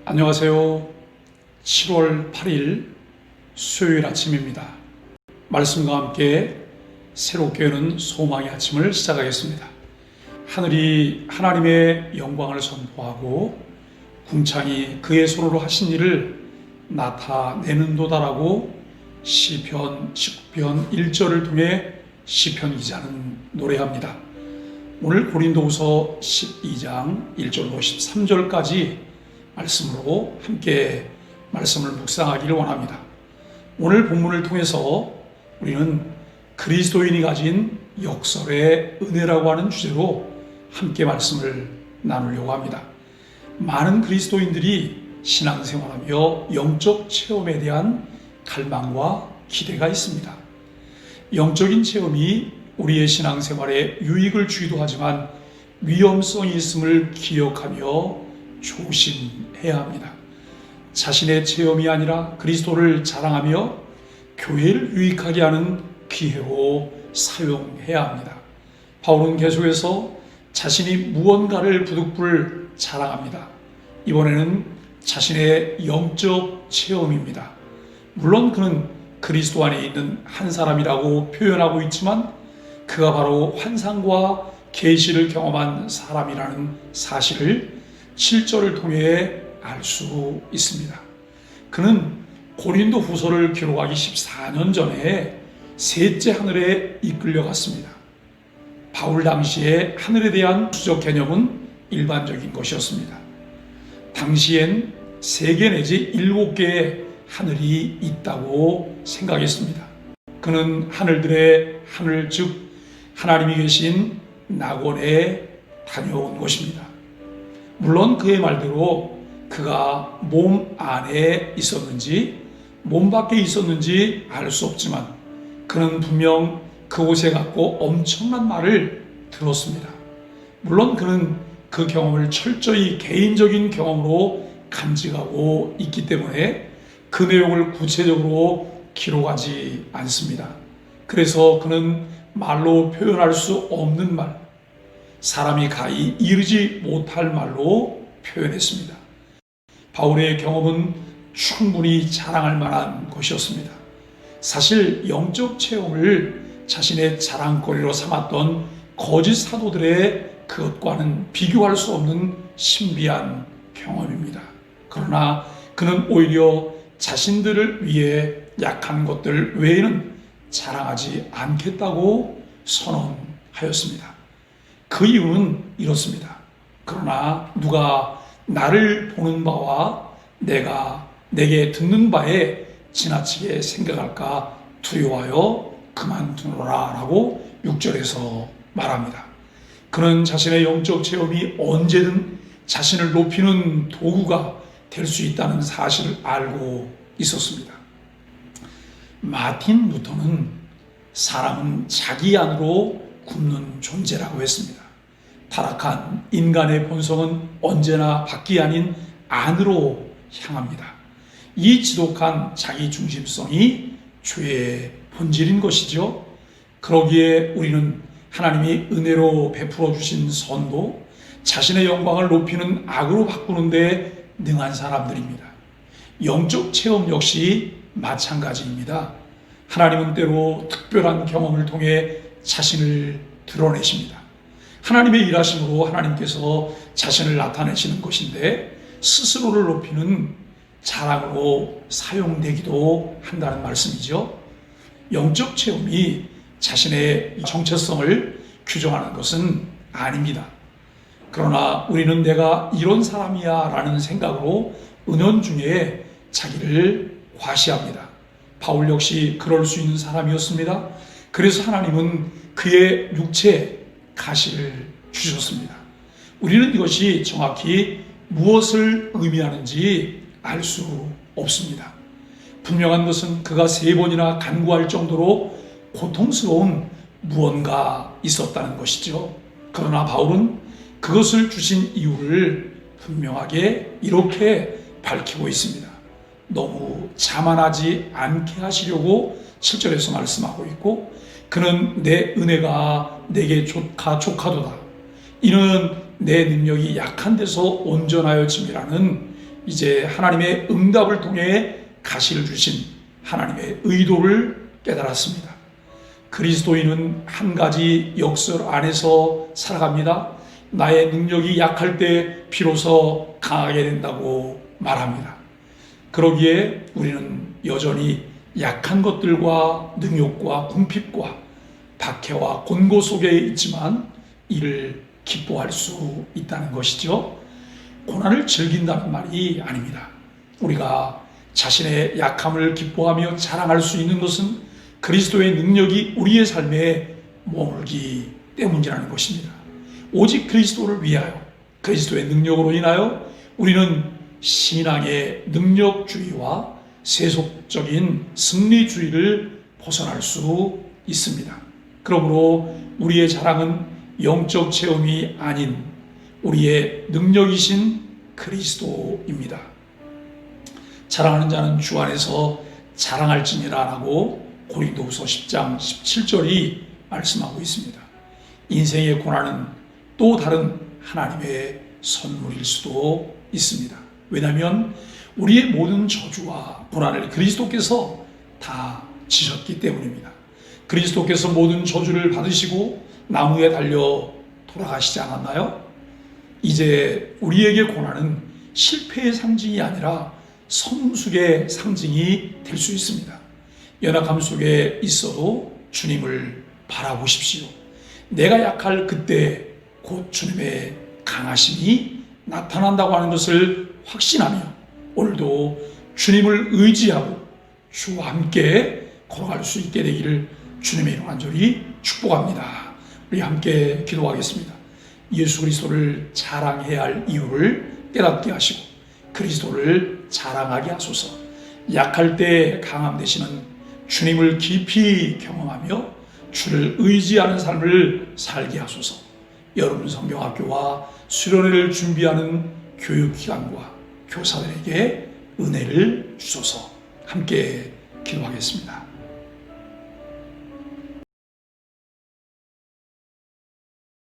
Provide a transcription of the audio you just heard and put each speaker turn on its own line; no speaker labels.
안녕하세요. 7월 8일 수요일 아침입니다. 말씀과 함께 새롭게 여는 소망의 아침을 시작하겠습니다. 하늘이 하나님의 영광을 선포하고 궁창이 그의 손으로 하신 일을 나타내는도다라고 시편 19편 1절을 통해 시편 기자는 노래합니다. 오늘 고린도후서 12장 1절로 13절까지 말씀으로 함께 말씀을 묵상하기를 원합니다. 오늘 본문을 통해서 우리는 그리스도인이 가진 역설의 은혜라고 하는 주제로 함께 말씀을 나누려고 합니다. 많은 그리스도인들이 신앙생활하며 영적 체험에 대한 갈망과 기대가 있습니다. 영적인 체험이 우리의 신앙생활에 유익을 주기도 하지만 위험성이 있음을 기억하며 조심해야 합니다. 자신의 체험이 아니라 그리스도를 자랑하며 교회를 유익하게 하는 기회로 사용해야 합니다. 바울은 계속해서 자신이 무언가를 부득불 자랑합니다. 이번에는 자신의 영적 체험입니다. 물론 그는 그리스도 안에 있는 한 사람이라고 표현하고 있지만 그가 바로 환상과 계시를 경험한 사람이라는 사실을 7절을 통해 알 수 있습니다. 그는 고린도 후서를 기록하기 14년 전에 셋째 하늘에 이끌려갔습니다. 바울 당시에 하늘에 대한 수적 개념은 일반적인 것이었습니다. 당시엔 3개 내지 7개의 하늘이 있다고 생각했습니다. 그는 하늘들의 하늘 즉 하나님이 계신 낙원에 다녀온 것입니다. 물론 그의 말대로 그가 몸 안에 있었는지 몸 밖에 있었는지 알 수 없지만 그는 분명 그곳에 갔고 엄청난 말을 들었습니다. 물론 그는 그 경험을 철저히 개인적인 경험으로 간직하고 있기 때문에 그 내용을 구체적으로 기록하지 않습니다. 그래서 그는 말로 표현할 수 없는 말, 사람이 가히 이르지 못할 말로 표현했습니다. 바울의 경험은 충분히 자랑할 만한 것이었습니다. 사실 영적 체험을 자신의 자랑거리로 삼았던 거짓 사도들의 그것과는 비교할 수 없는 신비한 경험입니다. 그러나 그는 오히려 자신들을 위해 약한 것들 외에는 자랑하지 않겠다고 선언하였습니다. 그 이유는 이렇습니다. 그러나 누가 나를 보는 바와 내가 내게 듣는 바에 지나치게 생각할까 두려워하여 그만두노라 라고 6절에서 말합니다. 그는 자신의 영적 체험이 언제든 자신을 높이는 도구가 될 수 있다는 사실을 알고 있었습니다. 마틴 루터는 사람은 자기 안으로 굽는 존재라고 했습니다. 타락한 인간의 본성은 언제나 밖이 아닌 안으로 향합니다. 이 지독한 자기 중심성이 죄의 본질인 것이죠. 그러기에 우리는 하나님이 은혜로 베풀어 주신 선도, 자신의 영광을 높이는 악으로 바꾸는 데 능한 사람들입니다. 영적 체험 역시 마찬가지입니다. 하나님은 때로 특별한 경험을 통해 자신을 드러내십니다. 하나님의 일하심으로 하나님께서 자신을 나타내시는 것인데 스스로를 높이는 자랑으로 사용되기도 한다는 말씀이죠. 영적 체험이 자신의 정체성을 규정하는 것은 아닙니다. 그러나 우리는 내가 이런 사람이야 라는 생각으로 은연중에 자기를 과시합니다. 바울 역시 그럴 수 있는 사람이었습니다. 그래서 하나님은 그의 육체에 가시를 주셨습니다. 우리는 이것이 정확히 무엇을 의미하는지 알 수 없습니다. 분명한 것은 그가 3번이나 간구할 정도로 고통스러운 무언가 있었다는 것이죠. 그러나 바울은 그것을 주신 이유를 분명하게 이렇게 밝히고 있습니다. 너무 자만하지 않게 하시려고 7절에서 말씀하고 있고 그는 내 은혜가 내게 족하도다. 이는 내 능력이 약한 데서 온전하여짐이라는 이제 하나님의 응답을 통해 가시를 주신 하나님의 의도를 깨달았습니다. 그리스도인은 한 가지 역설 안에서 살아갑니다. 나의 능력이 약할 때 비로소 강하게 된다고 말합니다. 그러기에 우리는 여전히 약한 것들과 능욕과 궁핍과 박해와 곤고 속에 있지만 이를 기뻐할 수 있다는 것이죠. 고난을 즐긴다는 말이 아닙니다. 우리가 자신의 약함을 기뻐하며 자랑할 수 있는 것은 그리스도의 능력이 우리의 삶에 머물기 때문이라는 것입니다. 오직 그리스도를 위하여, 그리스도의 능력으로 인하여 우리는 신앙의 능력주의와 세속적인 승리주의를 벗어날 수 있습니다. 그러므로 우리의 자랑은 영적 체험이 아닌 우리의 능력이신 그리스도입니다. 자랑하는 자는 주 안에서 자랑할지니라라고 고린도후서 10장 17절이 말씀하고 있습니다. 인생의 고난은 또 다른 하나님의 선물일 수도 있습니다. 왜냐하면 우리의 모든 저주와 고난을 그리스도께서 다 지셨기 때문입니다. 그리스도께서 모든 저주를 받으시고 나무에 달려 돌아가시지 않았나요? 이제 우리에게 고난은 실패의 상징이 아니라 성숙의 상징이 될 수 있습니다. 연약함 속에 있어도 주님을 바라보십시오. 내가 약할 그때 곧 주님의 강하심이 나타난다고 하는 것을 확신하며 오늘도 주님을 의지하고 주와 함께 걸어갈 수 있게 되기를 주님의 이름 간절히 축복합니다. 우리 함께 기도하겠습니다. 예수 그리스도를 자랑해야 할 이유를 깨닫게 하시고 그리스도를 자랑하게 하소서. 약할 때 강함 되시는 주님을 깊이 경험하며 주를 의지하는 삶을 살게 하소서. 여러분 성경학교와 수련회를 준비하는 교육기관과 교사들에게 은혜를 주소서. 함께 기도하겠습니다.